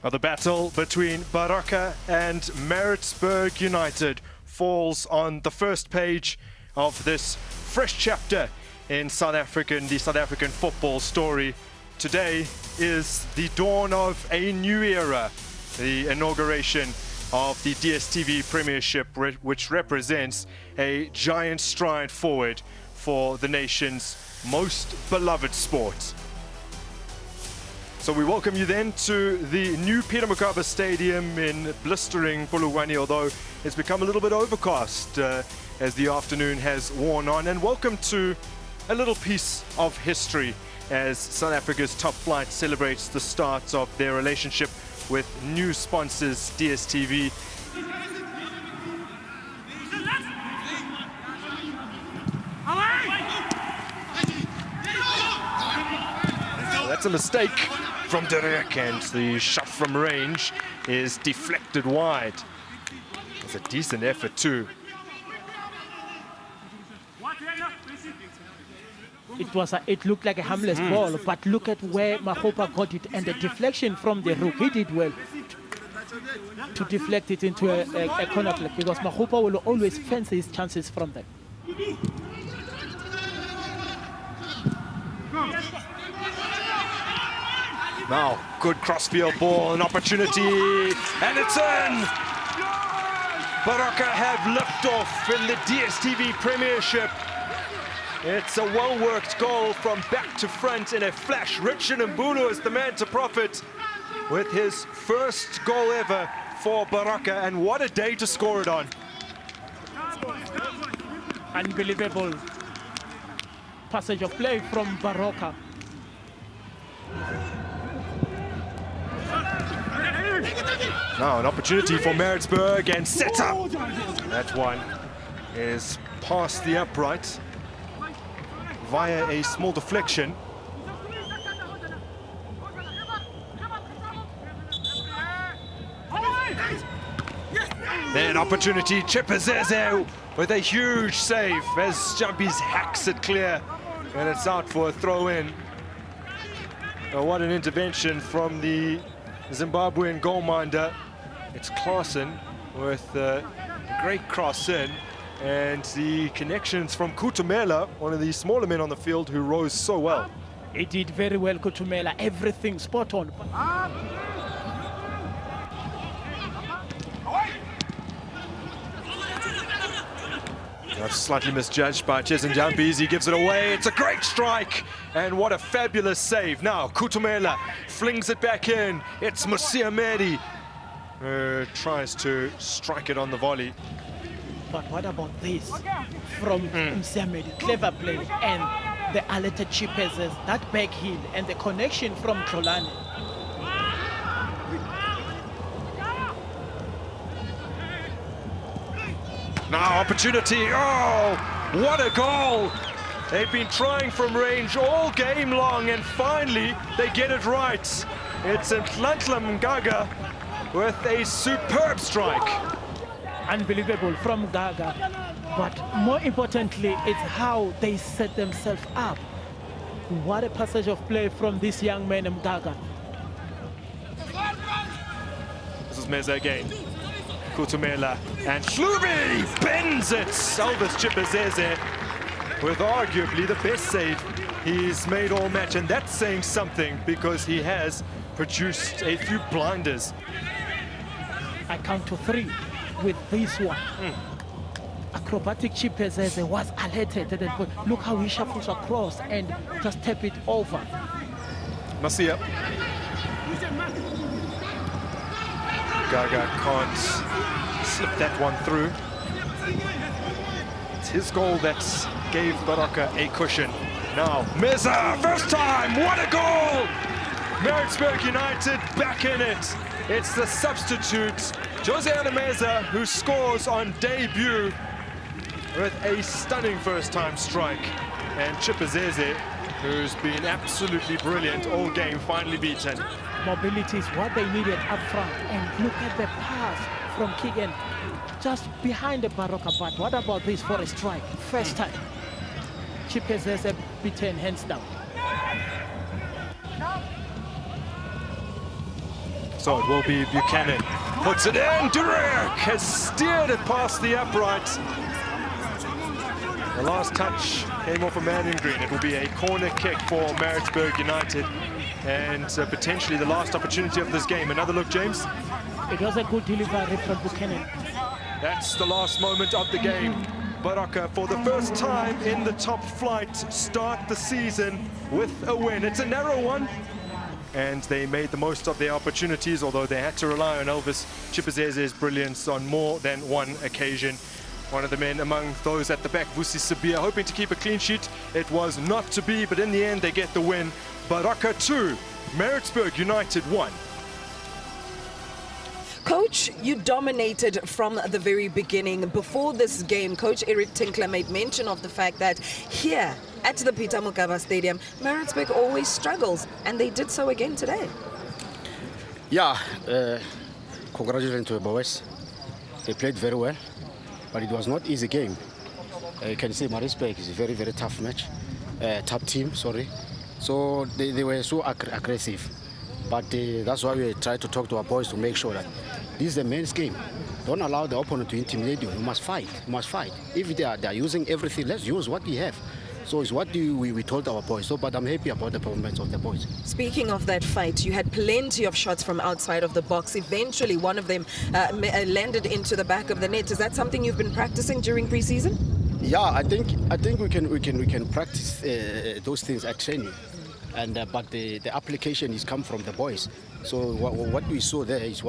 The battle between Baroka and Maritzburg United falls on the first page of this fresh chapter in the South African football story. Today is the dawn of a new era, the inauguration of the DStv Premiership, which represents a giant stride forward for the nation's most beloved sport. So we welcome you then to the new Peter Mokaba Stadium in blistering Polokwane, although it's become a little bit overcast as the afternoon has worn on. And welcome to a little piece of history as South Africa's top flight celebrates the start of their relationship with new sponsors, DStv. That's a mistake from Derek, and the shot from range is deflected wide. It's a decent effort too. It looked like a harmless ball, but look at where Mahopa got it, and the deflection from the rook. He did well to deflect it into a corner flag, because Mahopa will always fancy his chances from there. Now, good crossfield ball, an opportunity, and it's in! Baroka have liftoff in the DStv Premiership. It's a well-worked goal from back to front in a flash. Richard Mbulu is the man to profit with his first goal ever for Baroka, and what a day to score it on. Unbelievable passage of play from Baroka. Now an opportunity for Maritzburg, and set up. That one is past the upright via a small deflection. Then opportunity, Chipazeze with a huge save as Jumpies hacks it clear, and it's out for a throw-in. Oh, what an intervention from the Zimbabwean goalminder. It's Claassen with a great cross in, and the connections from Kutumela, one of the smaller men on the field who rose so well. He did very well, Kutumela, everything spot on. That's slightly misjudged by Jumpies. He gives it away. It's a great strike, and what a fabulous save. Now Kutumela flings it back in. It's Musiamedi who tries to strike it on the volley. But what about this from Musiamedi? Clever play, and the alerted Chipazeze, that back heel, and the connection from Trolane. Now opportunity, oh, what a goal! They've been trying from range all game long, and finally they get it right. It's Nhlanhla Mgaga with a superb strike. Unbelievable from Gaga, but more importantly, it's how they set themselves up. What a passage of play from this young man, Mgaga. This is Meza again. Kutumela, and Hlubi bends it. Elvis Chipazeze with arguably the best save he's made all match, and that's saying something because he has produced a few blinders. I count to 3 with this one. Acrobatic Chipazeze was alerted, but look how he shuffles across and just tap it over. Masia. Gaga can't slip that one through. It's his goal that gave Baroka a cushion. Now, Meza, first time, what a goal! Maritzburg United back in it. It's the substitute, Jose Meza, who scores on debut with a stunning first-time strike. And Chipazeze, who's been absolutely brilliant all game, finally beaten. Mobility is what they needed up front, and look at the pass from Keegan just behind the Baroka. But what about this for a strike? First time. Chipazeze beaten hands down. So it will be Buchanan. Puts it in. Durek has steered it past the upright. The last touch came off a man in green. It will be a corner kick for Maritzburg United. And potentially the last opportunity of this game. Another look, James. It was a good delivery from Buchanan. That's the last moment of the game. Baroka, for the first time in the top flight, start the season with a win. It's a narrow one. And they made the most of their opportunities, although they had to rely on Elvis Chipezeze's brilliance on more than one occasion. One of the men among those at the back, Vusi Sabia, hoping to keep a clean sheet. It was not to be, but in the end they get the win. Baroka 2, Maritzburg United 1. Coach, you dominated from the very beginning. Before this game, Coach Eric Tinkler made mention of the fact that here at the Peter Mokaba Stadium, Maritzburg always struggles, and they did so again today. Yeah, congratulations to the boys. They played very well, but it was not easy game. You can see Maritzburg is a very, very tough match, tough team, sorry. So they were so aggressive. But that's why we try to talk to our boys to make sure that this is a men's game. Don't allow the opponent to intimidate you. You must fight. You must fight. If they are using everything, let's use what we have. So it's what we told our boys. So, but I'm happy about the performance of the boys. Speaking of that fight, you had plenty of shots from outside of the box. Eventually, one of them landed into the back of the net. Is that something you've been practicing during pre-season? Yeah, I think we can practice those things at training. And but the application is come from the boys. So what we saw there is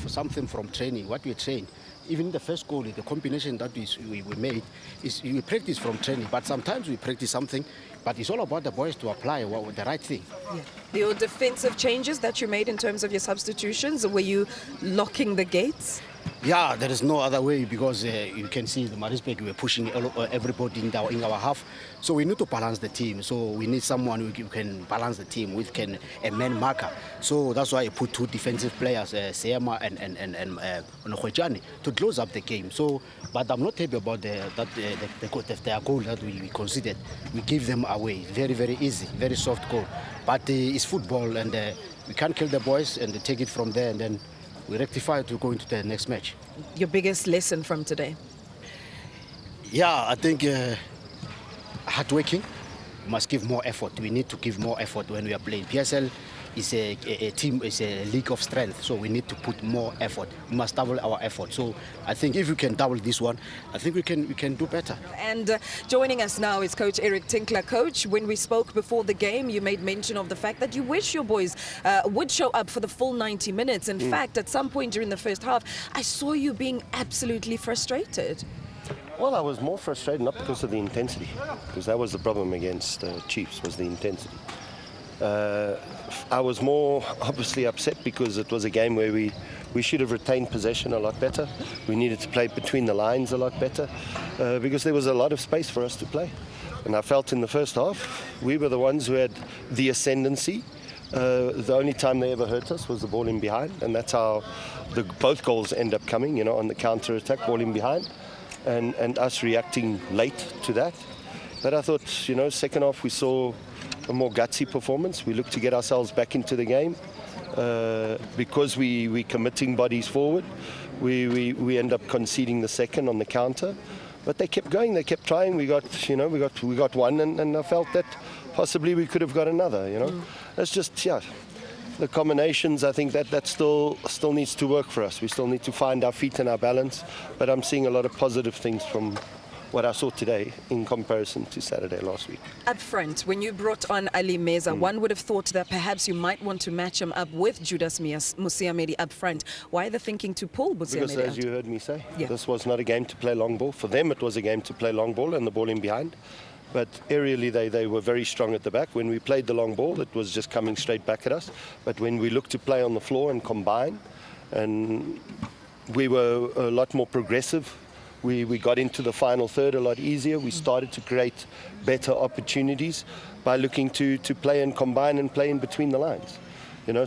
something from training, what we trained. Even the first goal, the combination that we made, is we practice from training. But sometimes we practice something, but it's all about the boys to apply the right thing. Yeah. Your defensive changes that you made in terms of your substitutions, were you locking the gates? Yeah, there is no other way because you can see the Maritzburg, we were pushing everybody in our half. So we need to balance the team. So we need someone who can balance the team with a man marker. So that's why I put two defensive players, Seema and Nkhwejane, to close up the game. So, but I'm not happy about their goal that we considered. We gave them away. Very, very easy, very soft goal. But it's football, and we can't kill the boys and take it from there, and then we rectify to go into the next match. Your biggest lesson from today? Yeah, I think hard working. We must give more effort. We need to give more effort when we are playing. PSL is a team, is a league of strength, so we need to put more effort. We must double our effort. So I think if we can double this one, I think we can do better. And joining us now is Coach Eric Tinkler. Coach, when we spoke before the game, you made mention of the fact that you wish your boys would show up for the full 90 minutes. In fact, at some point during the first half, I saw you being absolutely frustrated. Well, I was more frustrated not because of the intensity, because that was the problem against Chiefs, was the intensity. I was more obviously upset because it was a game where we should have retained possession a lot better. We needed to play between the lines a lot better because there was a lot of space for us to play. And I felt in the first half we were the ones who had the ascendancy. The only time they ever hurt us was the ball in behind, and that's how both goals end up coming, on the counter-attack, ball in behind, and us reacting late to that. But I thought, second half we saw a more gutsy performance. We looked to get ourselves back into the game because we committing bodies forward. We end up conceding the second on the counter, but they kept going. They kept trying. We got one, and I felt that possibly we could have got another. It's just the combinations. I think that still needs to work for us. We still need to find our feet and our balance. But I'm seeing a lot of positive things from what I saw today in comparison to Saturday last week. Up front, when you brought on Ali Meza, one would have thought that perhaps you might want to match him up with Judas Musiamedi up front. Why the thinking to pull Musiamedi Because as you heard me say, this was not a game to play long ball. For them, it was a game to play long ball and the ball in behind. But aerially, they were very strong at the back. When we played the long ball, it was just coming straight back at us. But when we looked to play on the floor and combine, and we were a lot more progressive. We got into the final third a lot easier. We started to create better opportunities by looking to play and combine and play in between the lines.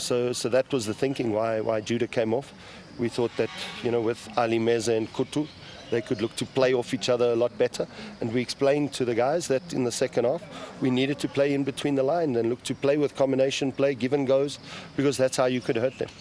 So that was the thinking why Judah came off. We thought that, with Ali Meza and Kutu, they could look to play off each other a lot better. And we explained to the guys that in the second half, we needed to play in between the line and look to play with combination play, give and goes, because that's how you could hurt them.